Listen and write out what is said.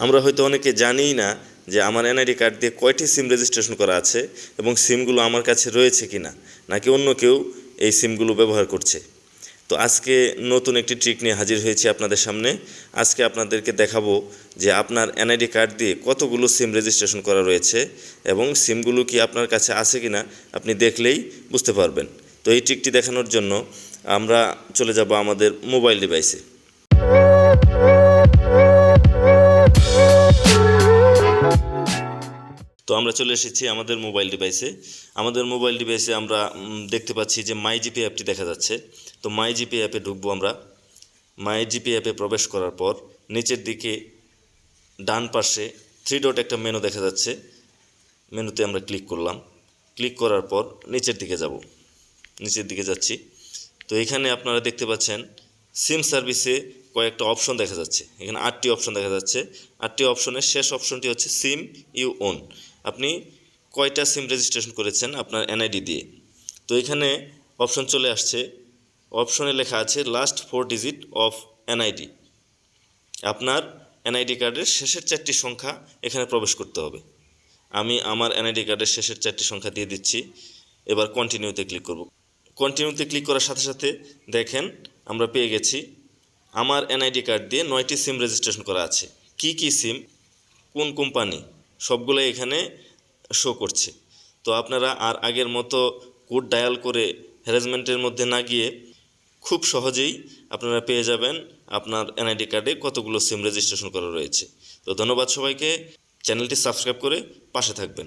আমরা হয়তো অনেকে জানিই না যে আমার এনআইডি কার্ড দিয়ে কয়টি সিম রেজিস্ট্রেশন করা আছে এবং সিমগুলো আমার কাছে রয়েছে কি না, নাকি অন্য কেউ এই সিমগুলো ব্যবহার করছে। তো আজকে নতুন একটি ট্রিক নিয়ে হাজির হয়েছি আপনাদের সামনে। আজকে আপনাদেরকে দেখাবো যে আপনার এনআইডি কার্ড দিয়ে কতগুলো সিম রেজিস্ট্রেশন করা রয়েছে এবং সিমগুলো কি আপনার কাছে আছে কি না আপনি দেখলেই বুঝতে পারবেন। তো এই ট্রিকটি দেখানোর জন্য আমরা চলে যাব আমাদের মোবাইল ডিভাইসে। তো আমরা চলে এসেছি আমাদের মোবাইল ডিভাইসে। আমাদের মোবাইল ডিভাইসে আমরা দেখতে পাচ্ছি যে মাই জিপি অ্যাপটি দেখা যাচ্ছে। তো মাই জিপি অ্যাপে ঢুকবো আমরা। মাই জিপি অ্যাপে প্রবেশ করার পর নিচের দিকে ডান পাশে 3 ডট একটা মেনু দেখা যাচ্ছে। মেনুতে আমরা ক্লিক করলাম। ক্লিক করার পর নিচের দিকে যাব, নিচের দিকে যাচ্ছি। তো এখানে আপনারা দেখতে পাচ্ছেন সিম সার্ভিসে কয়েকটা অপশন দেখা যাচ্ছে। এখানে 8টি অপশন দেখা যাচ্ছে। 8টি অপশনের শেষ অপশনটি হচ্ছে সিম ইউ ওন। আপনি কয়টা সিম রেজিস্ট্রেশন করেছেন আপনার এনআইডি দিয়ে। তো এখানে অপশন চলে আসছে, অপশনে লেখা আছে লাস্ট 4 ডিজিট অফ এনআইডি। আপনার এনআইডি কার্ডের শেষের 4টি সংখ্যা এখানে প্রবেশ করতে হবে। আমি আমার এনআইডি কার্ডের শেষের 4টি সংখ্যা দিয়ে দিচ্ছি। এবার কন্টিনিউতে ক্লিক করব। কন্টিনিউতে ক্লিক করার সাথে সাথে দেখেন আমরা পেয়ে গেছি আমার এনআইডি কার্ড দিয়ে 9টি সিম রেজিস্ট্রেশন করা আছে। কি কি সিম, কোন কোম্পানি, সবগুলো এখানে শো করছে। তো আপনারা আর আগের মতো কোড ডায়াল করে হ্যারাসমেন্টের মধ্যে না গিয়ে খুব সহজেই আপনারা পেয়ে যাবেন আপনার এনআইডি কার্ডে কতগুলো সিম রেজিস্ট্রেশন করা রয়েছে। তো ধন্যবাদ সবাইকে। চ্যানেলটি সাবস্ক্রাইব করে পাশে থাকবেন।